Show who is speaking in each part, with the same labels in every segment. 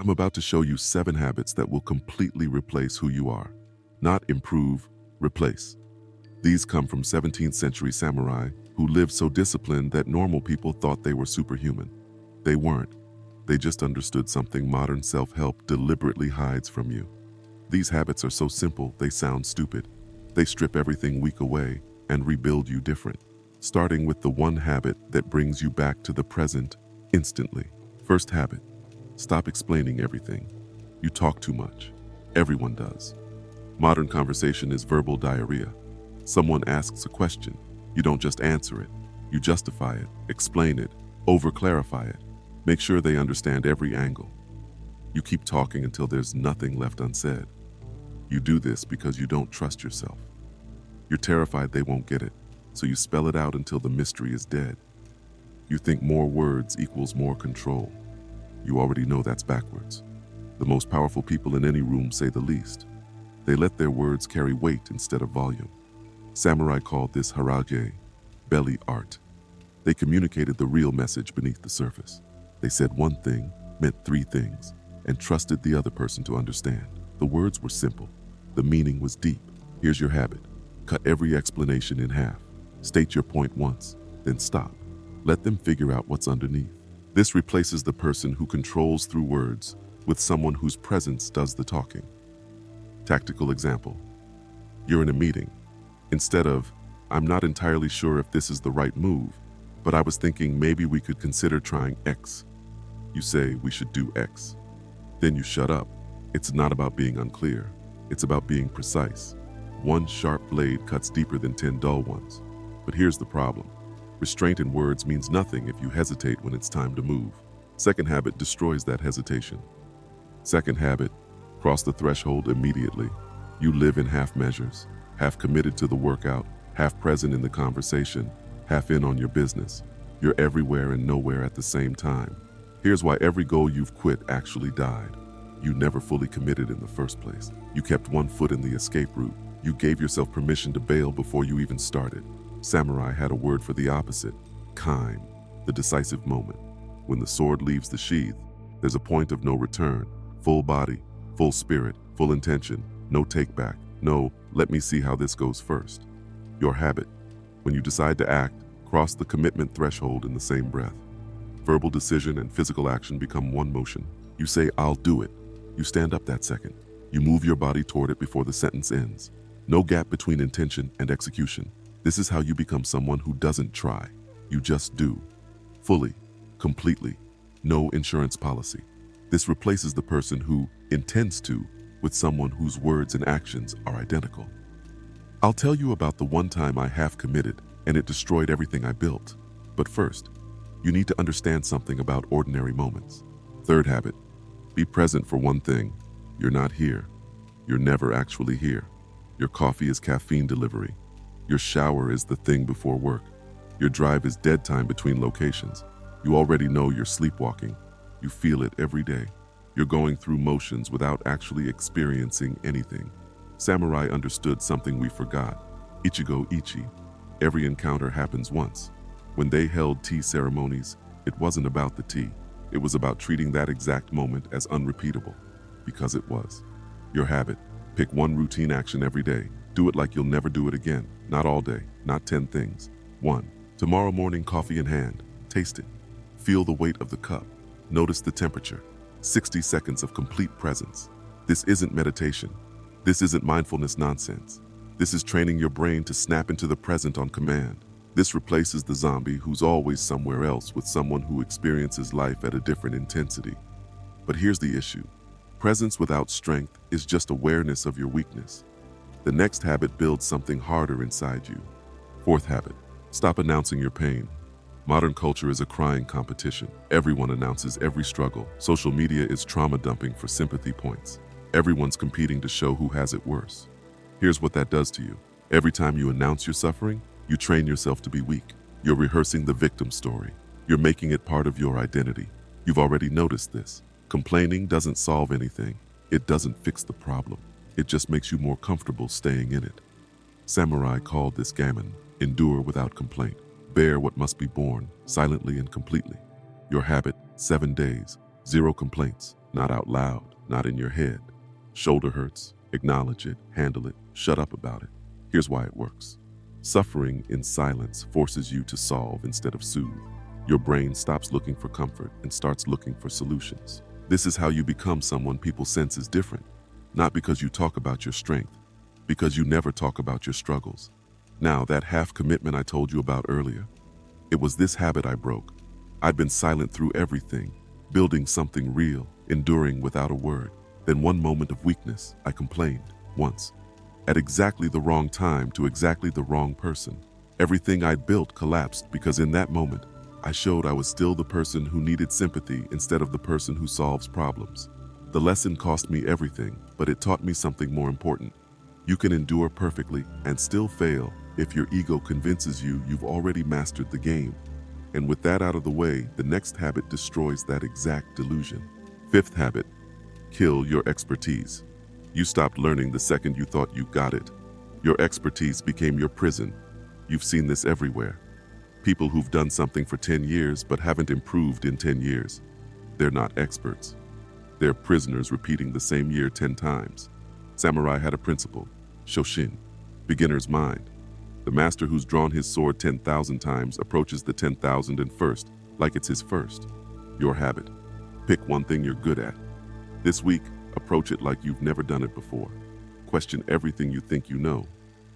Speaker 1: I'm about to show you 7 habits that will completely replace who you are. Not improve, replace. These come from 17th century samurai who lived so disciplined that normal people thought they were superhuman. They weren't. They just understood something modern self-help deliberately hides from you. These habits are so simple, they sound stupid. They strip everything weak away and rebuild you different. Starting with the one habit that brings you back to the present instantly. First habit, stop explaining everything. You talk too much. Everyone does. Modern conversation is verbal diarrhea. Someone asks a question. You don't just answer it. You justify it, explain it, over-clarify it. Make sure they understand every angle. You keep talking until there's nothing left unsaid. You do this because you don't trust yourself. You're terrified they won't get it, so you spell it out until the mystery is dead. You think more words equals more control. You already know that's backwards. The most powerful people in any room say the least. They let their words carry weight instead of volume. Samurai called this harage, belly art. They communicated the real message beneath the surface. They said one thing, meant 3 things, and trusted the other person to understand. The words were simple. The meaning was deep. Here's your habit. Cut every explanation in half. State your point once, then stop. Let them figure out what's underneath. This replaces the person who controls through words with someone whose presence does the talking. Tactical example. You're in a meeting. Instead of, I'm not entirely sure if this is the right move, but I was thinking maybe we could consider trying X. You say we should do X. Then you shut up. It's not about being unclear. It's about being precise. One sharp blade cuts deeper than 10 dull ones. But here's the problem. Restraint in words means nothing if you hesitate when it's time to move. Second habit destroys that hesitation. Second habit, cross the threshold immediately. You live in half measures, half committed to the workout, half present in the conversation, half in on your business. You're everywhere and nowhere at the same time. Here's why every goal you've quit actually died. You never fully committed in the first place. You kept one foot in the escape route. You gave yourself permission to bail before you even started. Samurai had a word for the opposite, kaim, the decisive moment. When the sword leaves the sheath, there's a point of no return. Full body, full spirit, full intention, no take back, no, let me see how this goes first. Your habit. When you decide to act, cross the commitment threshold in the same breath. Verbal decision and physical action become one motion. You say, I'll do it. You stand up that second. You move your body toward it before the sentence ends. No gap between intention and execution. This is how you become someone who doesn't try. You just do. Fully, completely. No insurance policy. This replaces the person who intends to with someone whose words and actions are identical. I'll tell you about the one time I half committed and it destroyed everything I built. But first, you need to understand something about ordinary moments. Third habit, be present for one thing. You're not here. You're never actually here. Your coffee is caffeine delivery. Your shower is the thing before work. Your drive is dead time between locations. You already know you're sleepwalking. You feel it every day. You're going through motions without actually experiencing anything. Samurai understood something we forgot. Ichigo Ichi. Every encounter happens once. When they held tea ceremonies, it wasn't about the tea. It was about treating that exact moment as unrepeatable. Because it was. Your habit. Pick one routine action every day. Do it like you'll never do it again. Not all day. Not 10 things. 1. Tomorrow morning, coffee in hand. Taste it. Feel the weight of the cup. Notice the temperature. 60 seconds of complete presence. This isn't meditation. This isn't mindfulness nonsense. This is training your brain to snap into the present on command. This replaces the zombie who's always somewhere else with someone who experiences life at a different intensity. But here's the issue. Presence without strength is just awareness of your weakness. The next habit builds something harder inside you. Fourth habit, stop announcing your pain. Modern culture is a crying competition. Everyone announces every struggle. Social media is trauma dumping for sympathy points. Everyone's competing to show who has it worse. Here's what that does to you. Every time you announce your suffering, you train yourself to be weak. You're rehearsing the victim story. You're making it part of your identity. You've already noticed this. Complaining doesn't solve anything. It doesn't fix the problem. It just makes you more comfortable staying in it. Samurai called this gammon, endure without complaint. Bear what must be borne, silently and completely. Your habit, 7 days, 0 complaints. Not out loud, not in your head. Shoulder hurts, acknowledge it, handle it, shut up about it. Here's why it works. Suffering in silence forces you to solve instead of soothe. Your brain stops looking for comfort and starts looking for solutions. This is how you become someone people sense is different. Not because you talk about your strength, because you never talk about your struggles. Now, that half commitment I told you about earlier, it was this habit I broke. I'd been silent through everything, building something real, enduring without a word. Then one moment of weakness, I complained, once. At exactly the wrong time to exactly the wrong person. Everything I'd built collapsed because in that moment, I showed I was still the person who needed sympathy instead of the person who solves problems. The lesson cost me everything, but it taught me something more important. You can endure perfectly and still fail if your ego convinces you you've already mastered the game. And with that out of the way, the next habit destroys that exact delusion. Fifth habit, kill your expertise. You stopped learning the second you thought you got it. Your expertise became your prison. You've seen this everywhere. People who've done something for 10 years but haven't improved in 10 years. They're not experts. They're prisoners repeating the same year 10 times. Samurai had a principle, Shoshin, beginner's mind. The master who's drawn his sword 10,000 times approaches the 10,001st like it's his first. Your habit. Pick one thing you're good at. This week, approach it like you've never done it before. Question everything you think you know.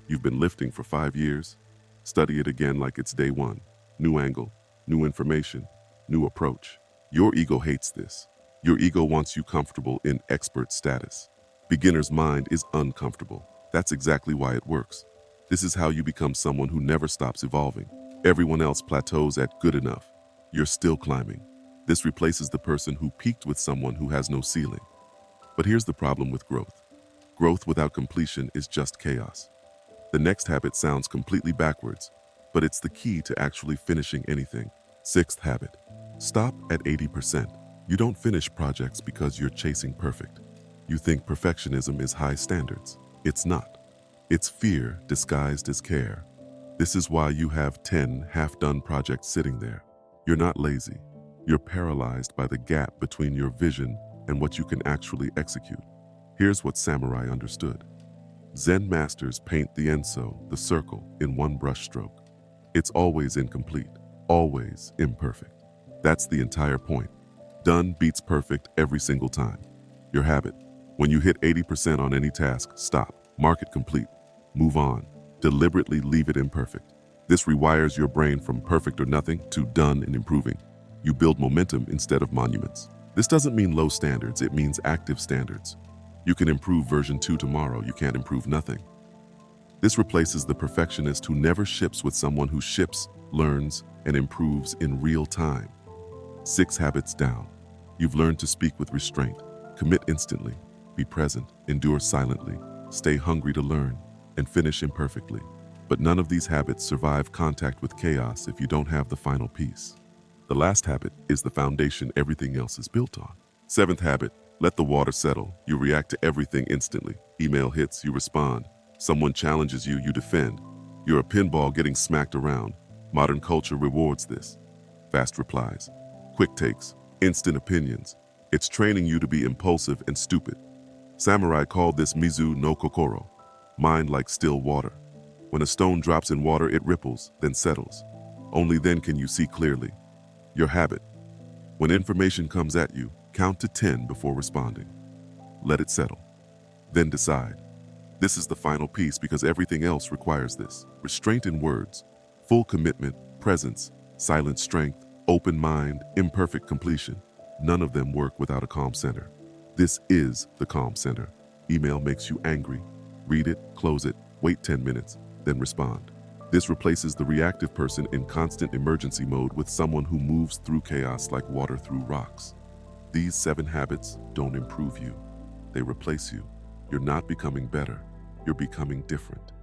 Speaker 1: You've been lifting for 5 years. Study it again like it's day one. New angle, new information, new approach. Your ego hates this. Your ego wants you comfortable in expert status. Beginner's mind is uncomfortable. That's exactly why it works. This is how you become someone who never stops evolving. Everyone else plateaus at good enough. You're still climbing. This replaces the person who peaked with someone who has no ceiling. But here's the problem with growth. Growth without completion is just chaos. The next habit sounds completely backwards, but it's the key to actually finishing anything. Sixth habit, stop at 80%. You don't finish projects because you're chasing perfect. You think perfectionism is high standards. It's not. It's fear disguised as care. This is why you have 10 half-done projects sitting there. You're not lazy. You're paralyzed by the gap between your vision and what you can actually execute. Here's what Samurai understood. Zen masters paint the enso, the circle, in one brushstroke. It's always incomplete, always imperfect. That's the entire point. Done beats perfect every single time. Your habit. When you hit 80% on any task, stop. Mark it complete. Move on. Deliberately leave it imperfect. This rewires your brain from perfect or nothing to done and improving. You build momentum instead of monuments. This doesn't mean low standards, it means active standards. You can improve version 2 tomorrow, you can't improve nothing. This replaces the perfectionist who never ships with someone who ships, learns, and improves in real time. 6 habits down. You've learned to speak with restraint, commit instantly, be present, endure silently, stay hungry to learn, and finish imperfectly. But none of these habits survive contact with chaos if you don't have the final piece. The last habit is the foundation everything else is built on. 7th habit, let the water settle. You react to everything instantly. Email hits, you respond. Someone challenges you, you defend. You're a pinball getting smacked around. Modern culture rewards this. Fast replies, quick takes, instant opinions. It's training you to be impulsive and stupid. Samurai called this Mizu no Kokoro, mind like still water. When a stone drops in water, it ripples, then settles. Only then can you see clearly. Your habit. When information comes at you, count to 10 before responding. Let it settle. Then decide. This is the final piece because everything else requires this. Restraint in words, full commitment, presence, silent strength, open mind, imperfect completion. None of them work without a calm center. This is the calm center. Email makes you angry. Read it, close it, wait 10 minutes, then respond. This replaces the reactive person in constant emergency mode with someone who moves through chaos like water through rocks. These 7 habits don't improve you. They replace you. You're not becoming better. You're becoming different.